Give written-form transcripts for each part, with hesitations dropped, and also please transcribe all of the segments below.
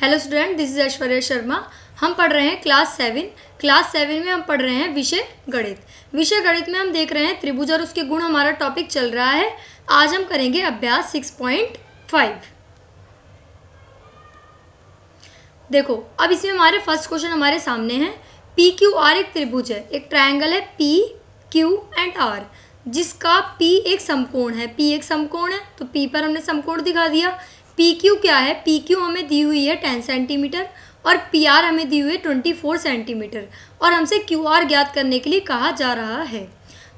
Hello student, this is Aishwarya Sharma. हम पढ़ रहे हैं क्लास 7 में हम पढ़ रहे हैं विषय गणित में हम देख रहे हैं त्रिभुज और उसके गुण। हमारा टॉपिक चल रहा है। आज हम करेंगे अभ्यास 6.5। देखो, अब इसमें हमारे फर्स्ट क्वेश्चन हमारे सामने है। पी क्यू आर एक त्रिभुज है, एक ट्रायंगल है पी क्यू एंड आर, जिसका पी एक समकोण है। पी एक समकोण है तो पी पर हमने समकोण दिखा दिया। पी क्यू क्या है? पी क्यू हमें दी हुई है 10 सेंटीमीटर और पी आर हमें दी हुई है 24 सेंटीमीटर और हमसे क्यू आर ज्ञात करने के लिए कहा जा रहा है।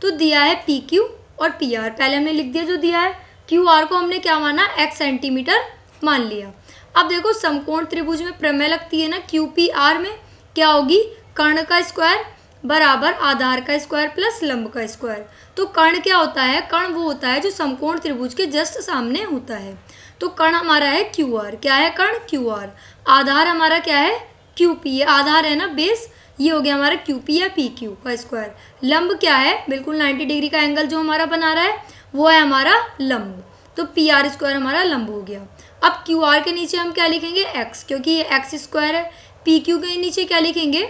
तो दिया है पी क्यू और पी आर, पहले हमने लिख दिया जो दिया है। क्यू आर को हमने क्या माना? x सेंटीमीटर मान लिया। अब देखो, समकोण त्रिभुज में प्रमेय लगती है ना, क्यू पी आर में क्या होगी? कर्ण का स्क्वायर बराबर आधार का स्क्वायर प्लस लंब का स्क्वायर। तो कर्ण क्या होता है? कर्ण वो होता है जो समकोण त्रिभुज के जस्ट सामने होता है। तो कर्ण हमारा है क्यू आर। क्या है कर्ण? Q R. आधार हमारा क्या है? Q P. ये आधार है ना, बेस। ये हो गया हमारा क्यू पी या पी क्यू का स्क्वायर। लंब क्या है? बिल्कुल 90 डिग्री का एंगल जो हमारा बना रहा है वो है हमारा लंब। तो पी आर स्क्वायर हमारा लंब हो गया। अब क्यू आर के नीचे हम क्या लिखेंगे? एक्स, क्योंकि ये एक्स स्क्वायर है। पी क्यू के नीचे क्या लिखेंगे?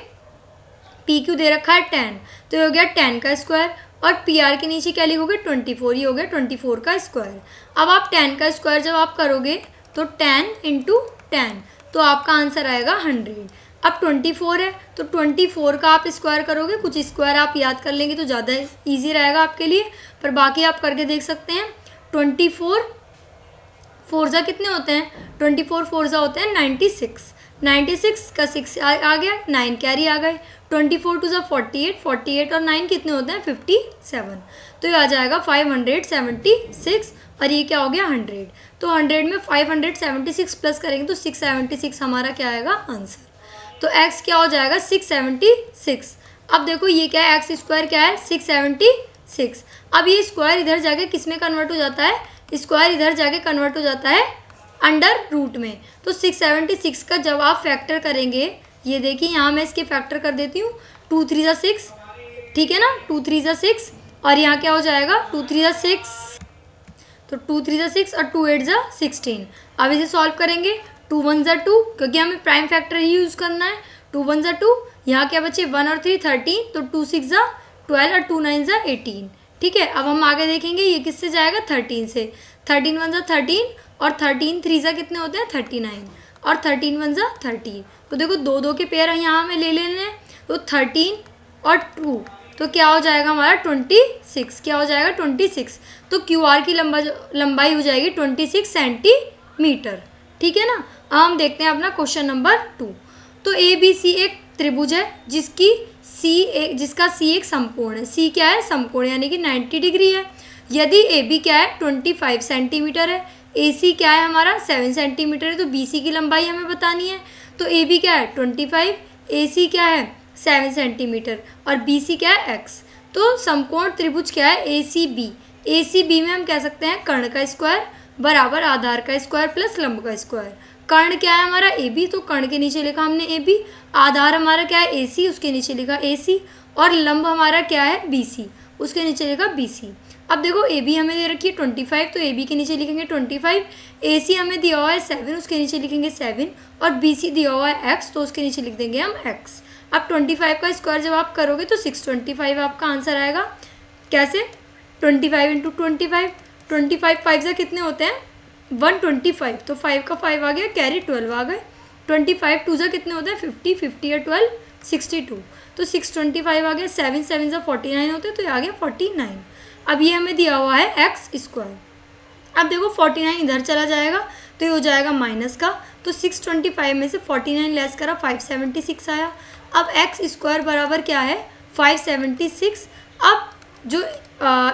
पी क्यू दे रखा है 10, तो ये हो गया 10 का स्क्वायर। और पी आर के नीचे क्या लिखोगे? 24। ये हो गया 24 का स्क्वायर। अब आप 10 का स्क्वायर जब आप करोगे तो 10 × 10, तो आपका आंसर आएगा 100। अब 24 है तो 24 का आप स्क्वायर करोगे। कुछ स्क्वायर आप याद कर लेंगे तो ज़्यादा ईजी रहेगा आपके लिए, पर बाकी आप करके देख सकते हैं। 24 4 कितने होते हैं? 24 4 होते हैं 96। 96 का 6 आ गया, 9 कैरी आ गए। 24 2 48, 48 और 9 कितने होते हैं? 57। तो ये आ जाएगा 576 और ये क्या हो गया? 100। तो 100 में 576 प्लस करेंगे तो 676 हमारा क्या आएगा? आंसर। तो x क्या हो जाएगा? 676। अब देखो ये क्या है? एक्स स्क्वायर क्या है? 676। अब ये स्क्वायर इधर जाके किस में कन्वर्ट हो जाता है? स्क्वायर इधर जाके कन्वर्ट हो जाता है अंडर रूट में। तो 676 का जब आप फैक्टर करेंगे, ये देखिए यहाँ मैं इसके फैक्टर कर देती हूँ। 2 3 6, ठीक है ना? 2 3 6 और यहाँ क्या हो जाएगा? 2 3 6, तो 2 3 6 और 2 8 16। अब इसे सॉल्व करेंगे। 2 1 2, क्योंकि हमें प्राइम फैक्टर ही यूज़ करना है। 2 1 2, यहाँ क्या बचे? 1 और 3 13, तो 2 6 12 और 2 9 18। ठीक है, अब हम आगे देखेंगे ये किससे जाएगा? 13 से। 13 1 13 और 13 3 कितने होते हैं? 39 और 13 1 13। तो देखो 2 2 के पेयर यहाँ हमें ले लेने हैं। तो 13 और 2, तो क्या हो जाएगा हमारा? 26। क्या हो जाएगा? 26। तो क्यू आर की लंबाई हो जाएगी 26 सेंटीमीटर। ठीक है ना? अब हम देखते हैं अपना क्वेश्चन नंबर 2। तो ए बी सी एक त्रिभुज है जिसका सी एक समकोण है। सी क्या है? समकोण, यानी कि 90 डिग्री है। यदि ए बी क्या है? 25 सेंटीमीटर है। ए सी क्या है हमारा? 7 सेंटीमीटर है। तो बी सी की लंबाई हमें बतानी है। तो ए बी क्या है? 25, ए सी क्या है? 7 सेंटीमीटर और बी सी क्या है? एक्स। तो समकोण त्रिभुज क्या है? ए सी बी। ए सी बी में हम कह सकते हैं कर्ण का स्क्वायर बराबर आधार का स्क्वायर प्लस लंब का स्क्वायर। कर्ण क्या है हमारा? ए बी, तो कर्ण के नीचे लिखा हमने ए बी। आधार हमारा क्या है? ए सी, उसके नीचे लिखा ए सी। और लंब हमारा क्या है? बी सी, उसके नीचे लिखा बी सी। अब देखो ए बी हमें दे रखी है 25, तो ए बी के नीचे लिखेंगे 25। ए सी हमें दिया हुआ है 7, उसके नीचे लिखेंगे 7। और बी सी दिया हुआ है एक्स, तो उसके नीचे लिख देंगे हम एक्स। अब 25 का स्क्वायर जब आप करोगे तो 625 आपका आंसर आएगा। कैसे? 25 × 25। 25 5 कितने होते हैं? 125, तो 5 का 5 आ गया, कैरी 12 आ गए। 25 2 कितने होते हैं? 50, 50 या 12 62, तो 625 आ गया। 7 7 49 होते हैं, तो ये आ गया 49। अब ये हमें दिया हुआ है एक्स स्क्वायर। अब देखो 49 इधर चला जाएगा तो ये हो जाएगा माइनस का। तो 625 में से 49 लेस करा, 576 आया। अब एक्स स्क्वायर बराबर क्या है? 576। अब जो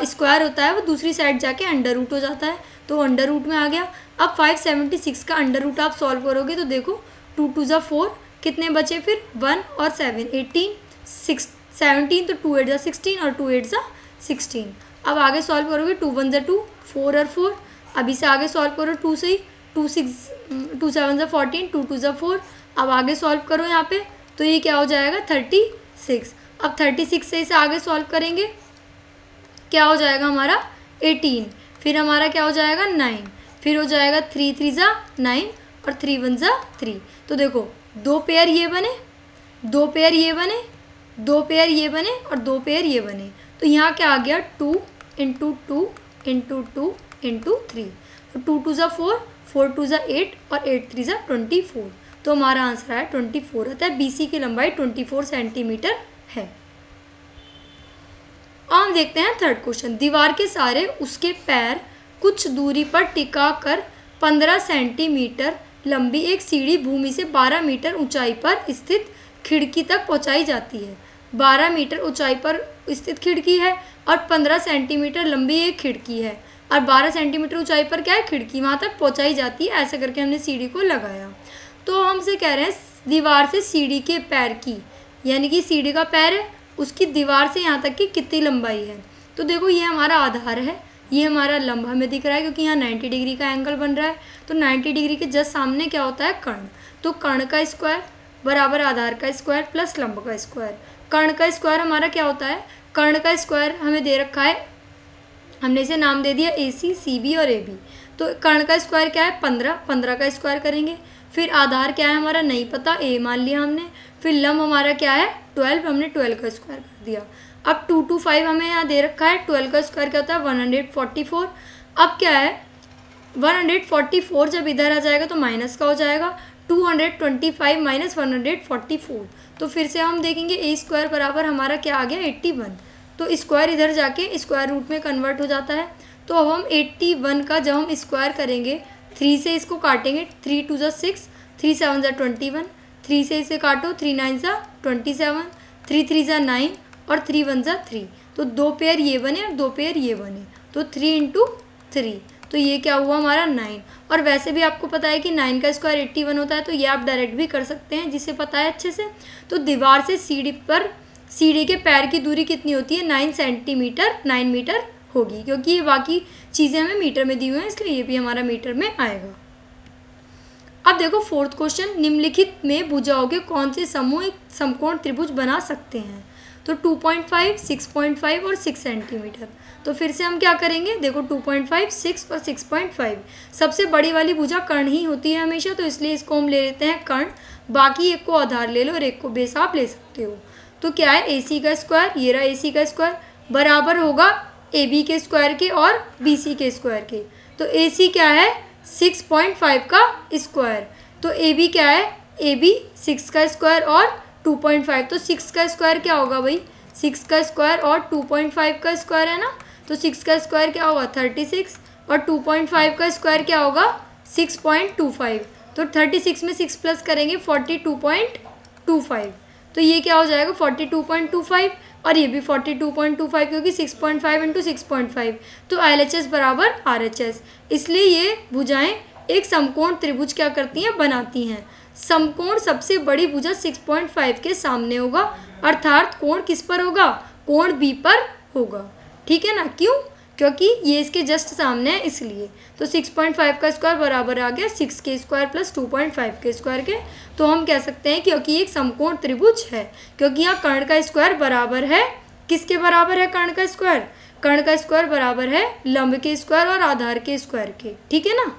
स्क्वायर होता है वो दूसरी साइड जाके अंडर रूट हो जाता है, तो अंडर रूट में आ गया। अब 576 का अंडर रूट आप सॉल्व करोगे तो देखो 2 2 4, कितने बचे फिर? 1 और 7 18, 6 17, तो 2 8 16 और 2 8 16। अब आगे सॉल्व करोगे 2 1 2, 4 और 4। अभी से आगे सॉल्व करो 2 से ही, 2 7 14, 2 2 4। अब आगे सॉल्व करो यहाँ पे, तो ये क्या हो जाएगा? 36। अब 36 से इसे आगे सॉल्व करेंगे, क्या हो जाएगा हमारा? 18। फिर हमारा क्या हो जाएगा? 9। फिर हो जाएगा 3 3 9 और 3 1 जा 3। तो देखो 2 पेयर ये बने, 2 पेयर ये बने, 2 पेयर ये बने और 2 पेयर ये बने। तो यहाँ क्या आ गया 2 इंटू 2 इंटू 2 इंटू 3। तो 2 2 जा 4, 4 2 जा 8 और 8 3 जा 24। तो हमारा आंसर है 24 होता है। BC की लंबाई 24 सेंटीमीटर है। अब हम देखते हैं थर्ड क्वेश्चन। दीवार के सहारे उसके पैर कुछ दूरी पर टिका कर 15 सेंटीमीटर लंबी एक सीढ़ी भूमि से 12 मीटर ऊंचाई पर स्थित खिड़की तक पहुंचाई जाती है। 12 मीटर ऊंचाई पर स्थित खिड़की है और 15 सेंटीमीटर लंबी एक खिड़की है और 12 सेंटीमीटर ऊंचाई पर क्या है, खिड़की वहाँ तक पहुंचाई जाती है। ऐसा करके हमने सीढ़ी को लगाया। तो हमसे कह रहे हैं दीवार से सीढ़ी के पैर की, यानी कि सीढ़ी का पैर है, उसकी दीवार से यहाँ तक की कितनी लंबाई है। तो देखो ये हमारा आधार है, ये हमारा लंब हमें दिख रहा है क्योंकि यहाँ 90 डिग्री का एंगल बन रहा है। तो 90 डिग्री के जस्ट सामने क्या होता है, कर्ण। तो कर्ण का स्क्वायर बराबर आधार का स्क्वायर प्लस लंब का स्क्वायर। कर्ण का स्क्वायर हमारा क्या होता है, कर्ण का स्क्वायर हमें दे रखा है, हमने इसे नाम दे दिया AC, CB और AB। तो कर्ण का स्क्वायर क्या है 15, 15 का स्क्वायर करेंगे। फिर आधार क्या है हमारा नहीं पता, A मान लिया हमने। फिर लंब हमारा क्या है 12, हमने 12 का स्क्वायर कर दिया। अब 225 हमें यहाँ दे रखा है, 12 का स्क्वायर क्या होता है 144। अब क्या है 144 जब इधर आ जाएगा तो माइनस का हो जाएगा, 225 माइनस 144। तो फिर से हम देखेंगे A स्क्वायर बराबर हमारा क्या आ गया 81। तो स्क्वायर इधर जाके स्क्वायर रूट में कन्वर्ट हो जाता है। तो अब हम 81 का जब हम स्क्वायर करेंगे 3 से इसको काटेंगे, 3 2 जा 6, 3 7 जा 21, 3 से इसे काटो 3 9 जा 27, 3 3 जा 9 और 3 1 जा 3। तो 2 पेयर ये बने और 2 पेयर ये बने। तो 3 इंटू 3, तो ये क्या हुआ हमारा 9। और वैसे भी आपको पता है कि 9 का स्क्वायर 81 होता है, तो ये आप डायरेक्ट भी कर सकते हैं जिसे पता है अच्छे से। तो दीवार से सीढ़ी के पैर की दूरी कितनी होती है 9 सेंटीमीटर, 9 मीटर होगी, क्योंकि ये बाकी चीज़ें हमें मीटर में दी हुई हैं इसलिए ये भी हमारा मीटर में आएगा। अब देखो फोर्थ क्वेश्चन, निम्नलिखित में भुजाओं के कौन से समूह एक समकोण त्रिभुज बना सकते हैं। तो 2.5, 6.5 और 6 सेंटीमीटर। तो फिर से हम क्या करेंगे, देखो 2.5, 6 और 6.5 सबसे बड़ी वाली भुजा कर्ण ही होती है हमेशा, तो इसलिए इसको हम ले लेते हैं कर्ण। बाकी एक को आधार ले लो और एक को बेस आप ले सकते हो। तो क्या है AC का स्क्वायर, ये रहा AC का स्क्वायर बराबर होगा AB के स्क्वायर के और BC के स्क्वायर के। तो AC क्या है 6.5 का स्क्वायर। तो AB क्या है, AB 6 का स्क्वायर और 2.5। तो 6 का स्क्वायर क्या होगा भाई, 6 का स्क्वायर और 2.5 का स्क्वायर है ना। तो 6 का स्क्वायर क्या होगा 36 और 2.5 का स्क्वायर क्या होगा 6.25। तो 36 में 6 प्लस करेंगे 42.25। तो ये क्या हो जाएगा 42.25 और ये भी 42.25 क्योंकि 6.5 इंटू 6.5। तो LHS बराबर RHS। इसलिए ये भुजाएं एक समकोण त्रिभुज क्या करती हैं, बनाती हैं। समकोण सबसे बड़ी भुजा 6.5 के सामने होगा, अर्थात कोण किस पर होगा, कोण B पर होगा। ठीक है ना, क्यों, क्योंकि ये इसके जस्ट सामने है इसलिए। तो 6.5 का स्क्वायर बराबर आ गया 6 के स्क्वायर प्लस 2.5 के स्क्वायर के। तो हम कह सकते हैं क्योंकि एक समकोण त्रिभुज है, क्योंकि यहाँ कर्ण का स्क्वायर बराबर है, किसके बराबर है कर्ण का स्क्वायर, कर्ण का स्क्वायर बराबर है लंब के स्क्वायर और आधार के स्क्वायर के। ठीक है ना।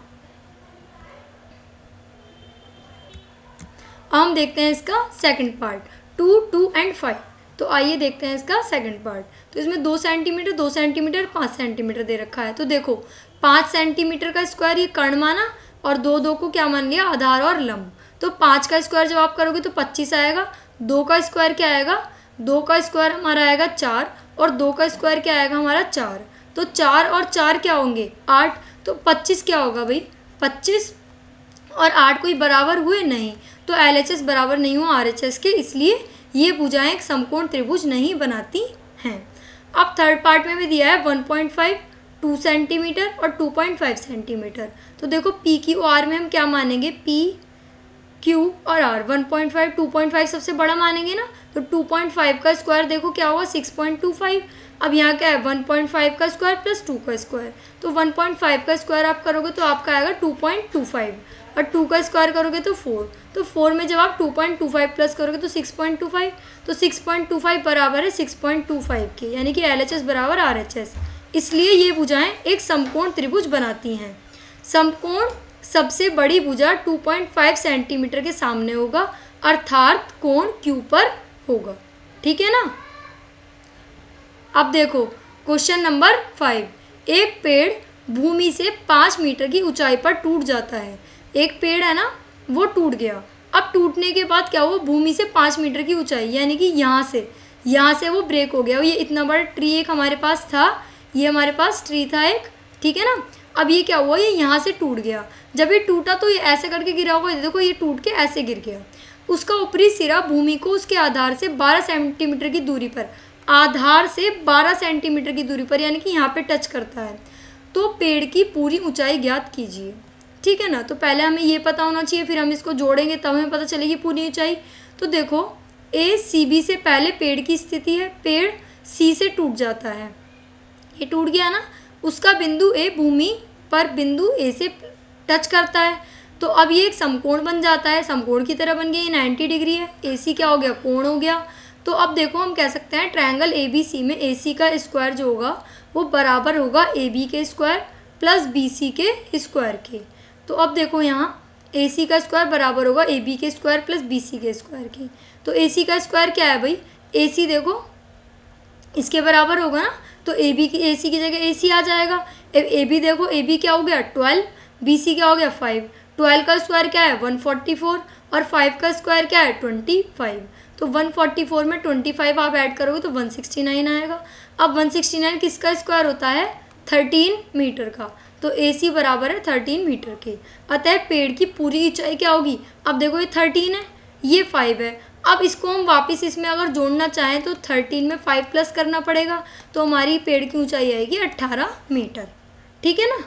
हम देखते हैं इसका सेकंड पार्ट 2, 2 एंड 5। तो आइए देखते हैं इसका सेकंड पार्ट। तो इसमें 2 सेंटीमीटर, 2 सेंटीमीटर, 5 सेंटीमीटर दे रखा है। तो देखो 5 सेंटीमीटर का स्क्वायर ये कर्ण माना और 2 को क्या मान लिया, आधार और लंब। तो 5 का स्क्वायर जब आप करोगे तो 25 आएगा। 2 का स्क्वायर क्या आएगा, 2 का स्क्वायर हमारा आएगा 4 और 2 का स्क्वायर क्या आएगा हमारा 4। तो 4 और 4 क्या होंगे 8। तो 25 क्या होगा भाई, 25 और 8 कोई बराबर हुए नहीं, तो LHS बराबर नहीं हुआ RHS के, इसलिए ये भुजाएं एक समकोण त्रिभुज नहीं बनाती हैं। अब थर्ड पार्ट में भी दिया है 1.5, 2 सेंटीमीटर और 2.5 सेंटीमीटर। तो देखो PQR में हम क्या मानेंगे, PQ और R। 1.5, 2.5 सबसे बड़ा मानेंगे ना, तो 2.5 का स्क्वायर देखो क्या होगा 6.25। अब यहाँ क्या है 1.5 का स्क्वायर प्लस 2 का स्क्वायर। तो 1.5 का स्क्वायर आप करोगे तो आपका आएगा 2.25 और 2 का स्क्वायर करोगे तो 4। तो 4 में जब आप 2.25 प्लस करोगे तो 6.25। तो 6.25 बराबर है 6.25 के, यानी कि LHS बराबर RHS। इसलिए ये भुजाएं एक समकोण त्रिभुज बनाती हैं। समकोण सबसे बड़ी भुजा 2.5 सेंटीमीटर के सामने होगा, अर्थात कोण Q पर होगा। ठीक है ना। अब देखो क्वेश्चन नंबर 5, एक पेड़ भूमि से 5 मीटर की ऊंचाई पर टूट जाता है। एक पेड़ है ना, वो टूट गया। अब टूटने के बाद क्या हुआ, भूमि से 5 मीटर की ऊंचाई, यानी कि यहाँ से वो ब्रेक हो गया। ये इतना बड़ा ट्री एक हमारे पास था, ये हमारे पास ट्री था एक, ठीक है ना। अब ये क्या हुआ, ये यहाँ से टूट गया। जब ये टूटा तो ये ऐसे करके गिरा होगा, देखो ये टूट के ऐसे गिर गया। उसका ऊपरी सिरा भूमि को उसके आधार से 12 सेंटीमीटर की दूरी पर, आधार से 12 सेंटीमीटर की दूरी पर, यानी कि यहाँ पे टच करता है। तो पेड़ की पूरी ऊंचाई ज्ञात कीजिए। ठीक है ना। तो पहले हमें ये पता होना चाहिए, फिर हम इसको जोड़ेंगे तब हमें पता चलेगी पूरी ऊंचाई। तो देखो ए सी बी से पहले पेड़ की स्थिति है, पेड़ सी से टूट जाता है, ये टूट गया ना। उसका बिंदु ए भूमि पर बिंदु ए से टच करता है, तो अब ये एक समकोण बन जाता है, समकोण की तरह बन गया। ये 90 डिग्री है, ए सी क्या हो गया, कोण हो गया। तो अब देखो हम कह सकते हैं ट्रायंगल ए बी सी में ए सी का स्क्वायर जो होगा वो बराबर होगा ए बी के स्क्वायर प्लस बी सी के स्क्वायर के। तो अब देखो यहाँ ए सी का स्क्वायर बराबर होगा ए बी के स्क्वायर प्लस बी सी के स्क्वायर के। तो ए सी का स्क्वायर क्या है भाई, ए सी देखो इसके बराबर होगा ना, तो ए बी की ए सी की जगह ए सी आ जाएगा। ए बी देखो, ए बी क्या हो गया 12, बी सी क्या हो गया 5। 12 का स्क्वायर क्या है 144 और 5 का स्क्वायर क्या है 25। तो 144 में 25 आप ऐड करोगे तो 169 आएगा। अब 169 किसका स्क्वायर होता है, 13 मीटर का। तो ए सी बराबर है 13 मीटर के। अतः पेड़ की पूरी ऊंचाई क्या होगी, अब देखो ये 13 है, ये 5 है। अब इसको हम वापस इसमें अगर जोड़ना चाहें तो 13 में 5 प्लस करना पड़ेगा, तो हमारी पेड़ की ऊंचाई आएगी 18 मीटर। ठीक है ना।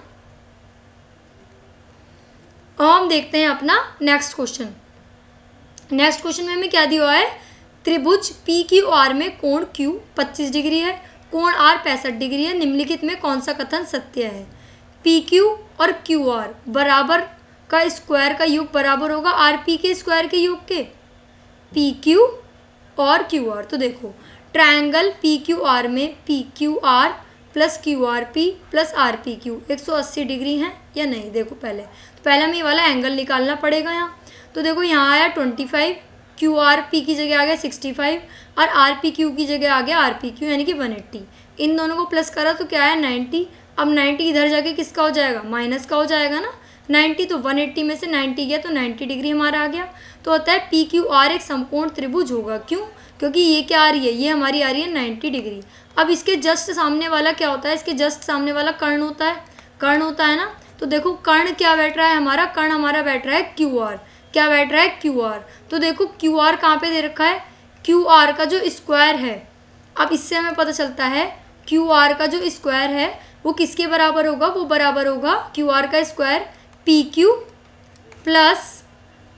और हम देखते हैं अपना नेक्स्ट क्वेश्चन। नेक्स्ट क्वेश्चन में हमें क्या दिया हुआ है, त्रिभुज पी क्यू आर में कोण Q 25 डिग्री है, कोण R 65 डिग्री है। निम्नलिखित में कौन सा कथन सत्य है। पी क्यू और क्यू आर बराबर का स्क्वायर का योग बराबर होगा आर पी के स्क्वायर के योग के। पी क्यू और क्यू आर, तो देखो ट्रायंगल पी क्यू आर में P Q R plus Q R P plus R P Q 180 degree है या नहीं। देखो पहले हमें ये वाला एंगल निकालना पड़ेगा यहाँ। तो देखो यहाँ आया 25, क्यू आर पी की जगह आ गया 65 और आर पी क्यू की जगह आ गया आर पी क्यू यानी कि 180। इन दोनों को प्लस करा तो क्या है 90। अब 90 इधर जाके किसका हो जाएगा, माइनस का हो जाएगा ना। 90 तो 180 में से 90 गया तो 90 डिग्री हमारा आ गया। तो होता है पी क्यू आर एक समकोण त्रिभुज होगा। क्यों, क्योंकि ये क्या आ रही है, ये हमारी आ रही है 90 डिग्री। अब इसके जस्ट सामने वाला क्या होता है, इसके जस्ट सामने वाला कर्ण होता है, कर्ण होता है ना। तो देखो कर्ण क्या बैठ रहा है हमारा, कर्ण हमारा बैठ रहा है क्यू आर। क्या बैठ रहा है क्यू आर। तो देखो क्यू आर कहाँ पे दे रखा है, क्यू आर का जो स्क्वायर है, अब इससे हमें पता चलता है क्यू आर का जो स्क्वायर है वो किसके बराबर होगा, वो बराबर होगा क्यू आर का square P Q plus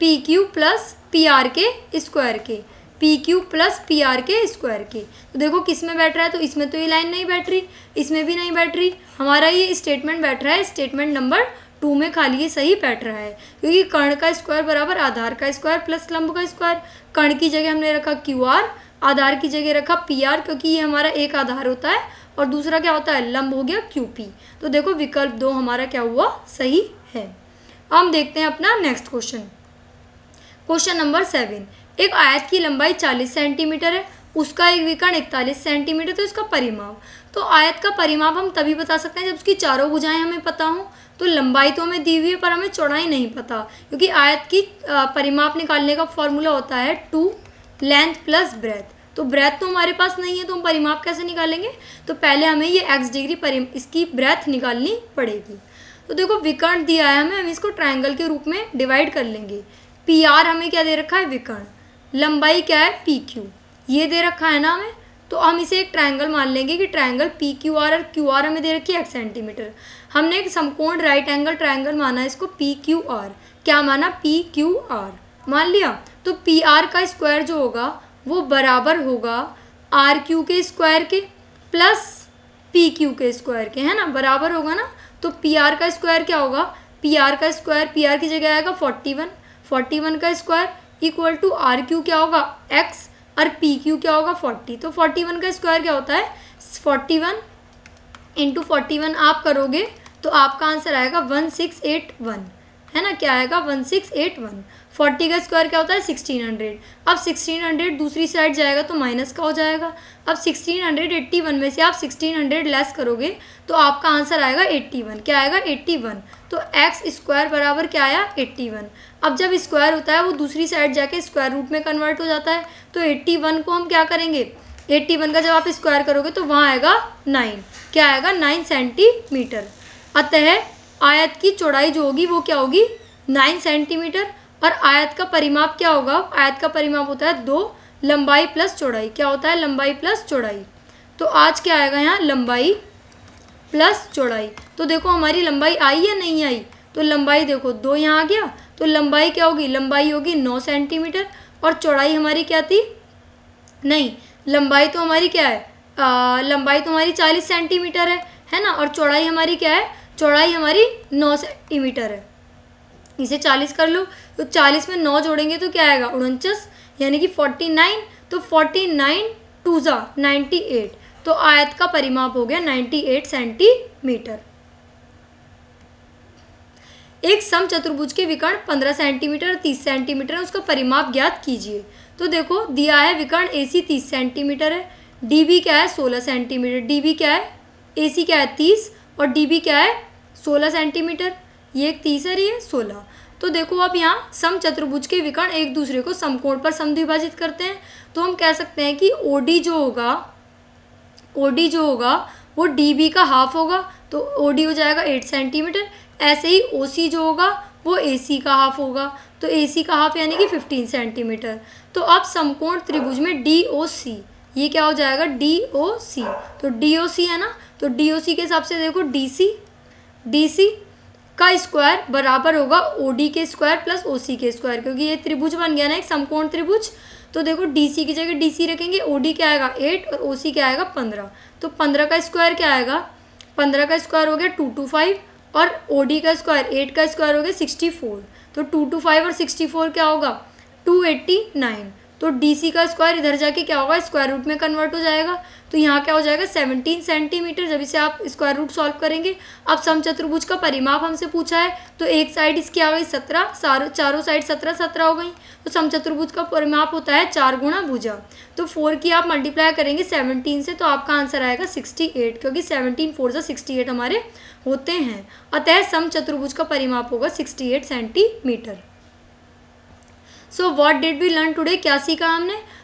P R के स्क्वायर के, P Q plus P R के स्क्वायर के। तो देखो किस में बैठ रहा है, तो इसमें तो ये लाइन नहीं बैठ रही, इसमें भी नहीं बैठ रही, हमारा ये स्टेटमेंट बैठ रहा है स्टेटमेंट नंबर 2 में खाली ये सही बैठ रहा है। क्योंकि कर्ण का स्क्वायर बराबर आधार का स्क्वायर प्लस लंब का स्क्वायर। कर्ण की जगह हमने रखा क्यू आर, आधार की जगह रखा पी आर, क्योंकि ये हमारा एक आधार होता है और दूसरा क्या होता है लंब हो गया क्यू पी। तो देखो विकल्प 2 हमारा क्या हुआ, सही है। अब हम देखते हैं अपना नेक्स्ट क्वेश्चन। क्वेश्चन नंबर 7, एक आयत की लंबाई 40 सेंटीमीटर है, उसका एक विकर्ण 41 सेंटीमीटर, तो इसका परिमाप। तो आयत का परिमाप हम तभी बता सकते हैं जब उसकी चारों भुजाएं हमें पता हों। तो लंबाई तो हमें दी हुई है पर हमें चौड़ाई नहीं पता, क्योंकि आयत की परिमाप निकालने का फॉर्मूला होता है 2 लेंथ प्लस ब्रेथ। तो ब्रेथ तो हमारे पास नहीं है, तो हम परिमाप कैसे निकालेंगे। तो पहले हमें ये x डिग्री इसकी ब्रेथ निकालनी पड़ेगी। तो देखो विकर्ण दिया है हमें, हम इसको ट्रायंगल के रूप में डिवाइड कर लेंगे। पी आर हमें क्या दे रखा है, विकर्ण। लंबाई क्या है पी क्यू, ये दे रखा है ना हमें। तो हम इसे एक ट्रायंगल मान लेंगे कि ट्रायंगल पी क्यू आर और क्यू आर हमें दे रखी है 1 सेंटीमीटर। हमने एक समकोण राइट एंगल ट्रायंगल माना है इसको पी क्यू आर। क्या माना, पी क्यू आर मान लिया। तो पी आर का स्क्वायर जो होगा वो बराबर होगा आर क्यू के स्क्वायर के प्लस पी क्यू के स्क्वायर के, है ना, बराबर होगा ना। तो पी आर का स्क्वायर क्या होगा, पी आर का स्क्वायर पी आर की जगह आएगा 41 का square equal to R Q क्या होगा x और पी क्यू क्या होगा 40। तो 41 का स्क्वायर क्या होता है 41 इंटू 41 आप करोगे तो आपका आंसर आएगा 1681। है ना, क्या आएगा 1681। 40 का स्क्वायर क्या होता है 1600। अब 1600 दूसरी साइड जाएगा तो माइनस का हो जाएगा। अब 1681 में से आप 1600 लेस करोगे तो आपका आंसर आएगा 81। क्या आएगा 81। तो एक्स स्क्वायर बराबर क्या आया 81। अब जब स्क्वायर होता है वो दूसरी साइड जाके स्क्वायर रूट में कन्वर्ट हो जाता है। तो 81 को हम क्या करेंगे, 81 का जब आप स्क्वायर करोगे तो वहाँ आएगा 9। क्या आएगा 9 सेंटीमीटर। अतः आयत की चौड़ाई जो होगी वो क्या होगी 9 सेंटीमीटर। और आयत का परिमाप क्या होगा, आयत का परिमाप होता है 2 लंबाई प्लस चौड़ाई। क्या होता है लंबाई प्लस चौड़ाई। तो आज क्या आएगा यहाँ लंबाई प्लस चौड़ाई। तो देखो हमारी लंबाई आई या नहीं आई, तो लंबाई देखो 2 यहाँ आ गया, तो लंबाई क्या होगी, लंबाई होगी 9 सेंटीमीटर। और चौड़ाई हमारी क्या थी, नहीं लंबाई तो हमारी क्या है, लंबाई तो हमारी 40 सेंटीमीटर है ना। और चौड़ाई हमारी क्या है, चौड़ाई हमारी 9 सेंटीमीटर है। इसे 40 कर लो, तो 40 में 9 जोड़ेंगे तो क्या आएगा 49, यानी कि 49। तो 49 2 जा 98। तो आयत का परिमाप हो गया 98 सेंटीमीटर। एक समचतुर्भुज के विकर्ण 15 सेंटीमीटर 30 सेंटीमीटर है, उसका परिमाप ज्ञात कीजिए। तो देखो दिया है विकर्ण AC 30 सेंटीमीटर है, DB क्या है 16 सेंटीमीटर, DB क्या है AC क्या है 30 और DB क्या है 16 सेंटीमीटर। ये एक 30 है, ये 16। तो देखो अब यहाँ समचतुर्भुज के विकर्ण एक दूसरे को समकोण पर समद्विभाजित करते हैं। तो हम कह सकते हैं कि OD जो होगा वो DB का हाफ होगा, तो OD हो जाएगा 8 सेंटीमीटर। ऐसे ही OC जो होगा वो AC का हाफ होगा, तो AC का हाफ यानी कि 15 सेंटीमीटर। तो अब समकोण त्रिभुज में DOC, ये क्या हो जाएगा DOC। तो DOC है ना, तो DOC के हिसाब से देखो DC का स्क्वायर बराबर होगा OD के स्क्वायर प्लस OC के स्क्वायर, क्योंकि ये त्रिभुज बन गया ना एक समकोण त्रिभुज। तो देखो DC की जगह DC रखेंगे, OD क्या आएगा 8 और OC क्या आएगा 15। तो 15 का स्क्वायर क्या आएगा, 15 का स्क्वायर हो गया 225 और OD का स्क्वायर 8 का स्क्वायर हो गया 64। तो 225 और 64 क्या होगा 289। तो DC का स्क्वायर इधर जाके क्या होगा स्क्वायर रूट में कन्वर्ट हो जाएगा। तो यहाँ क्या हो जाएगा 17 सेंटीमीटर, जब इसे आप स्क्वायर रूट सॉल्व करेंगे। अब समचतुर्भुज का परिमाप हमसे पूछा है, तो एक साइड इसकी आ गई 17, चारों साइड 17 हो गई। तो समचतुर्भुज का परिमाप होता है 4 गुणा भुजा। तो 4 की आप मल्टीप्लाई करेंगे 17 से, तो आपका आंसर आएगा 68, क्योंकि 17 4 से 68 हमारे होते हैं। अतः समचतुर्भुज का परिमाप होगा 68 centimetre. So what did we learn today, क्या सीखा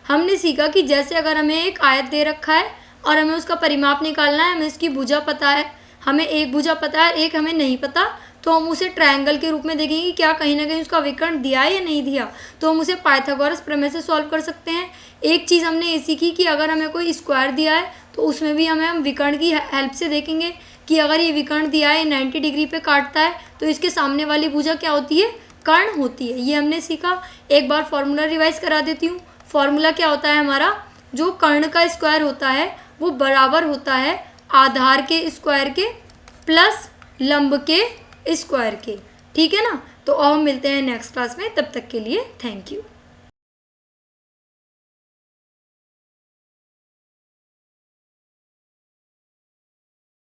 हमने सीखा कि जैसे अगर हमें एक आयत दे रखा है और हमें उसका परिमाप निकालना है, हमें इसकी भुजा पता है, हमें एक भुजा पता है एक हमें नहीं पता, तो हम उसे ट्रायंगल के रूप में देखेंगे कि क्या कहीं ना कहीं उसका विकर्ण दिया है या नहीं दिया। तो हम उसे पाइथागोरस प्रमेय से सॉल्व कर सकते हैं। एक चीज़ हमने ये सीखी कि अगर हमें कोई स्क्वायर दिया है तो उसमें भी हम विकर्ण की हेल्प से देखेंगे कि अगर ये विकर्ण दिया है 90 डिग्री पे काटता है तो इसके सामने वाली भुजा क्या होती है, कर्ण होती है। ये हमने सीखा। एक बार फॉर्मूला रिवाइज करा देती हूँ। फॉर्मूला क्या होता है हमारा, जो कर्ण का स्क्वायर होता है वो बराबर होता है आधार के स्क्वायर के प्लस लंब के स्क्वायर के। ठीक है ना। तो अब हम मिलते हैं नेक्स्ट क्लास में, तब तक के लिए थैंक यू।